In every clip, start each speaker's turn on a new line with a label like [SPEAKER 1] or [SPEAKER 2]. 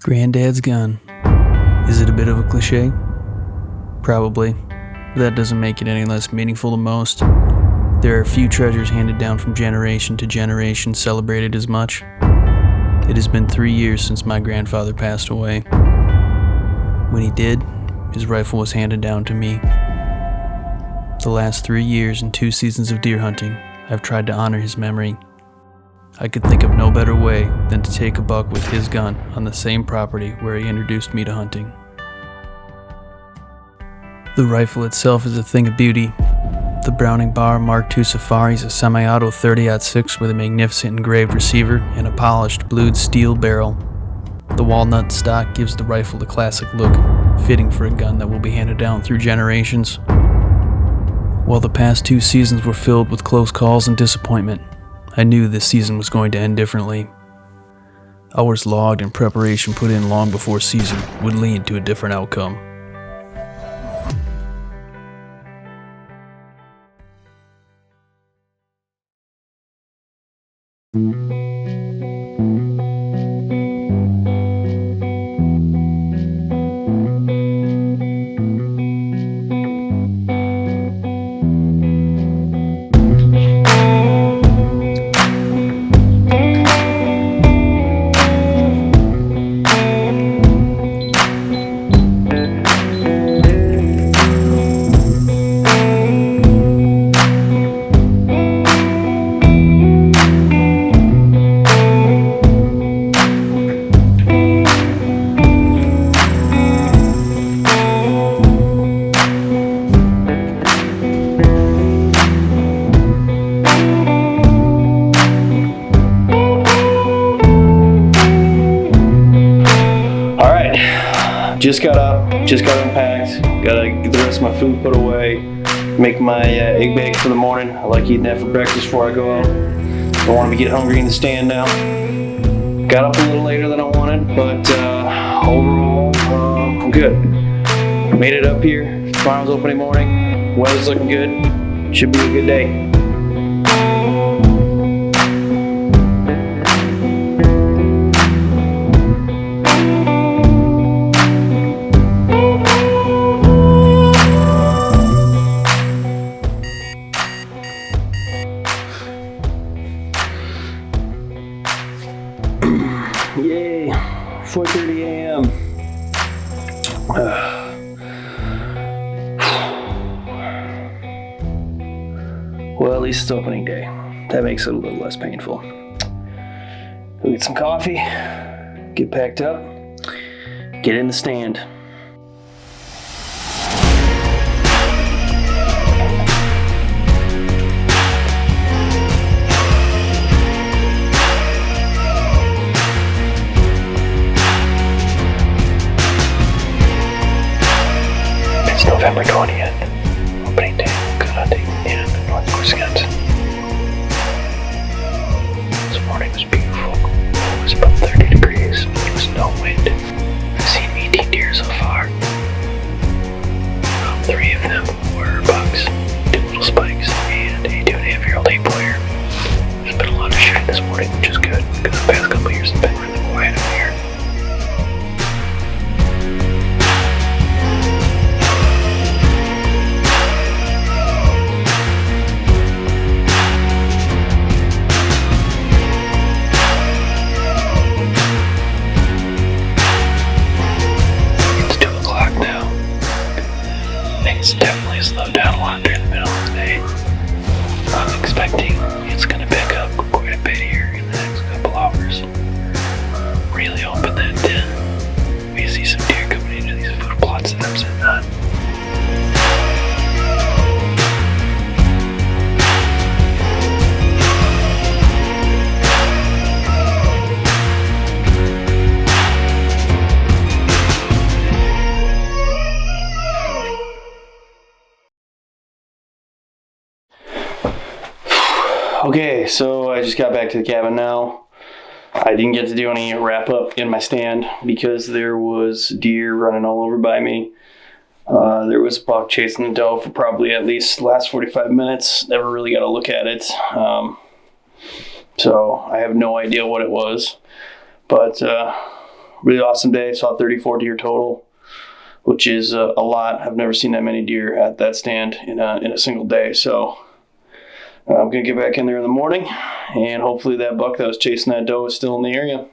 [SPEAKER 1] Granddad's gun. Is it a bit of a cliche? Probably. But that doesn't make it any less meaningful to most. There are few treasures handed down from generation to generation celebrated as much. It has been 3 years since my grandfather passed away. When he did, his rifle was handed down to me. The last 3 years and 2 seasons of deer hunting, I've tried to honor his memory. I could think of no better way than to take a buck with his gun on the same property where he introduced me to hunting. The rifle itself is a thing of beauty. The Browning Bar Mark II Safari is a semi-auto 30-06 with a magnificent engraved receiver and a polished blued steel barrel. The walnut stock gives the rifle the classic look, fitting for a gun that will be handed down through generations. While the past 2 seasons were filled with close calls and disappointment, I knew this season was going to end differently. Hours logged and preparation put in long before season would lead to a different outcome.
[SPEAKER 2] Just got up, just got unpacked, gotta get the rest of my food put away, make my egg bag for the morning. I like eating that for breakfast before I go out. Don't want to get hungry in the stand now. Got up a little later than I wanted, but overall, I'm good. Made it up here, farm's opening morning, weather's looking good, should be a good day. Yay, 4:30 a.m. Well, at least it's opening day. That makes it a little less painful. Go get some coffee, get packed up, get in the stand. November 20th, opening day of gun hunting in North Wisconsin. This morning was beautiful. It was about 30 degrees. There was no wind. I've seen 18 deer so far. 3 of them were bucks, 2 little spikes, and a 2.5-year-old 8-pointer. There's been a lot of shooting this morning, which is good, because the past couple of years have been really quiet up here. It's definitely slowed down a lot during the middle of the day. I'm expecting it's going to pick up quite a bit here in the next couple hours. Really hoping that we see some deer coming into these food plots that I'm sitting on. Okay, so I just got back to the cabin now. I didn't get to do any wrap up in my stand because there was deer running all over by me. There was a buck chasing the doe for probably at least the last 45 minutes. Never really got a look at it. So I have no idea what it was. But really awesome day. Saw 34 deer total, which is a lot. I've never seen that many deer at that stand in a single day. So I'm going to get back in there in the morning, and hopefully that buck that was chasing that doe is still in the area.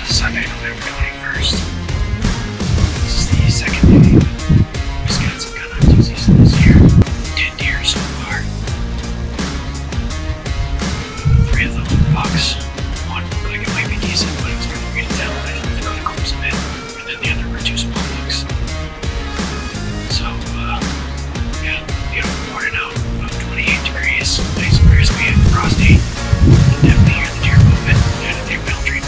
[SPEAKER 2] Sunday, November 21st. This is the second day. Just got some gun hunting season this year. 10 deer so far. 3 of them were bucks. One looked like it might be decent, but it was going to be a tell. I didn't know the corpse of it. And then the other were 2 small bucks. So, yeah, beautiful morning out. About 28 degrees. Nice and crispy and frosty. Definitely hear the deer moving. Yeah, they will treat.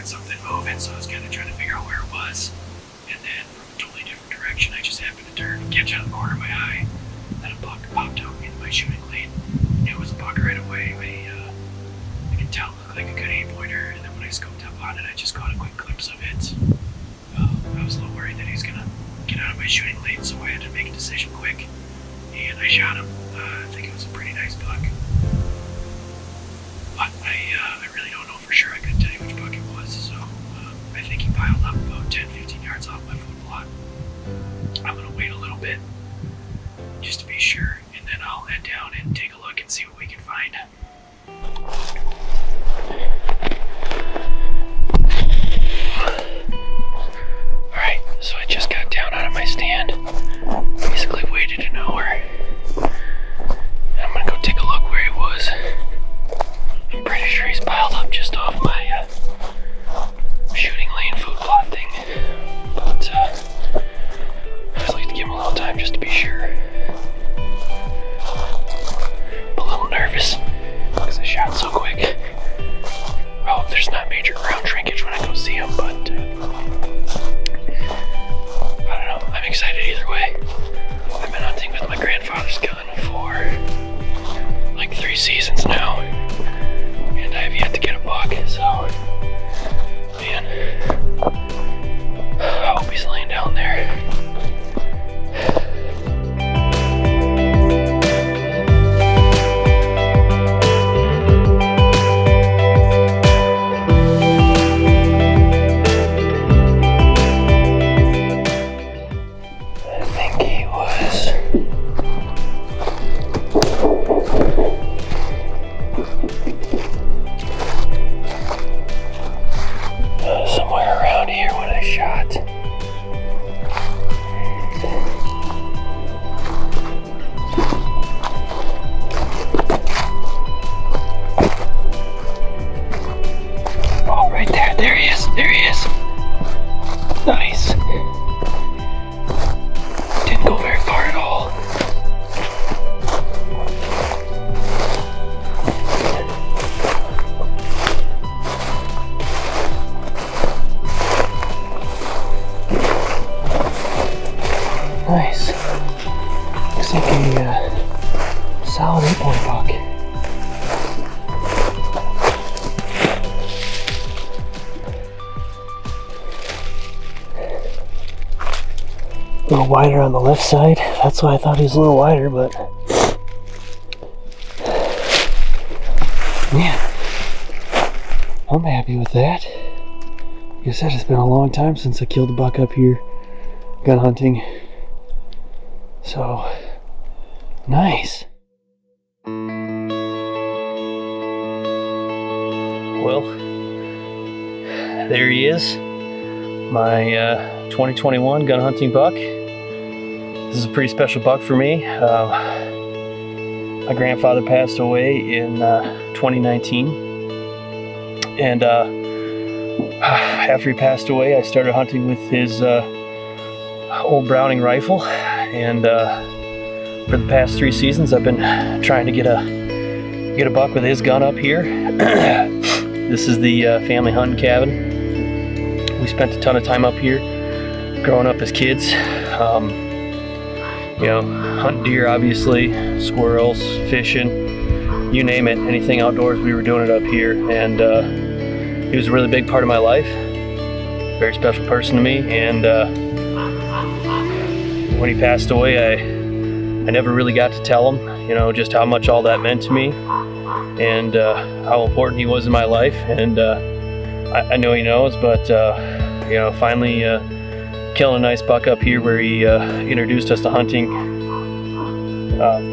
[SPEAKER 2] Something moving, so I was kind of trying to figure out where it was, and then from a totally different direction I just happened to turn and catch out of the corner of my eye, then a buck popped out into my shooting lane. Knew it was a buck right away. I could tell it looked like a good 8-pointer, and then when I scoped up on it I just caught a quick glimpse of it. I was a little worried that he was going to get out of my shooting lane, so I had to make a decision quick, and I shot him. I think it was a pretty nice buck, but I really don't know for sure. I couldn't tell you which buck it was, so I think he piled up about 10-15 yards off my food plot. I'm going to wait a little bit just to be sure, and then I'll head down and take a look and see what we can find. Alright, so I just got down out of my stand, basically waited an hour, and I'm going to go take a look where he was. I'm pretty sure he's piled up just off my shooting lane food plot thing, but I just like to give him a little time just to be sure. I'm a little nervous because I shot so quick. I hope there's not major ground shrinkage when I go see him, but I don't know. I'm excited either way. I've been hunting with my grandfather's gun for like 3 seasons now, and I have yet to get a buck, so man, I hope he's laying down there. I think he was somewhere around here when I shot. Oh, right there. There he is. There he is. Nice. Didn't go very far at all. Nice. Looks like a solid 8-point buck. A little wider on the left side. That's why I thought he was a little wider, but man, I'm happy with that. Like I said, it's been a long time since I killed a buck up here gun hunting. So, nice. Well, there he is, my 2021 gun hunting buck. This is a pretty special buck for me. My grandfather passed away in 2019, and after he passed away, I started hunting with his old Browning rifle, and for the past 3 seasons, I've been trying to get a buck with his gun up here. This is the family hunting cabin. We spent a ton of time up here growing up as kids. Hunting deer, obviously, squirrels, fishing, you name it, anything outdoors, we were doing it up here. And he was a really big part of my life, very special person to me. And when he passed away, I never really got to tell him, just how much all that meant to me, and how important he was in my life. And I know he knows, but finally killing a nice buck up here where he introduced us to hunting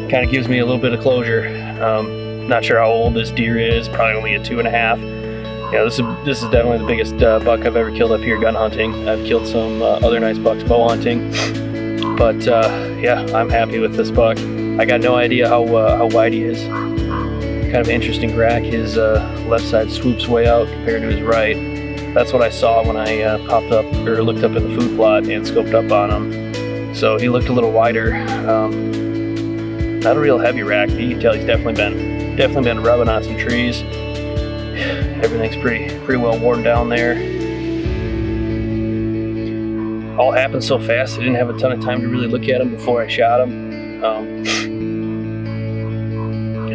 [SPEAKER 2] kind of gives me a little bit of closure. Not sure how old this deer is, probably only a 2.5. This is definitely the biggest buck I've ever killed up here gun hunting. I've killed some other nice bucks bow hunting, but I'm happy with this buck. I got no idea how wide he is. Kind of interesting rack. His left side swoops way out compared to his right. That's what I saw when I popped up or looked up in the food plot and scoped up on him. So he looked a little wider. Not a real heavy rack. You can tell he's definitely been rubbing on some trees. Everything's pretty well worn down there. All happened so fast, I didn't have a ton of time to really look at him before I shot him.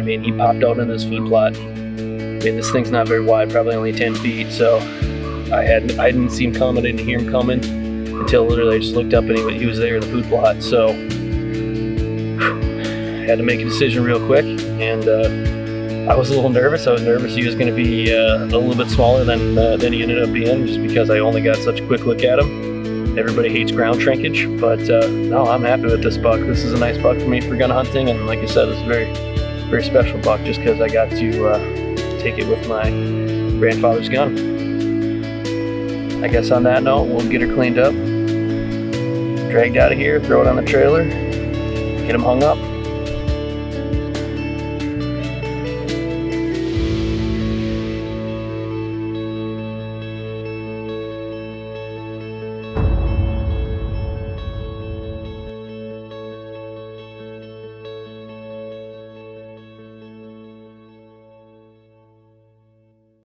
[SPEAKER 2] He popped out in this food plot. This thing's not very wide, probably only 10 feet, so I didn't see him coming, I didn't hear him coming until literally I just looked up and he was there in the food plot. So had to make a decision real quick, and I was a little nervous. I was nervous he was going to be a little bit smaller than he ended up being, just because I only got such a quick look at him. Everybody hates ground shrinkage, but no, I'm happy with this buck. This is a nice buck for me for gun hunting, and like I said, it's a very, very special buck just because I got to take it with my grandfather's gun. I guess on that note, we'll get her cleaned up, dragged out of here, throw it on the trailer, get him hung up.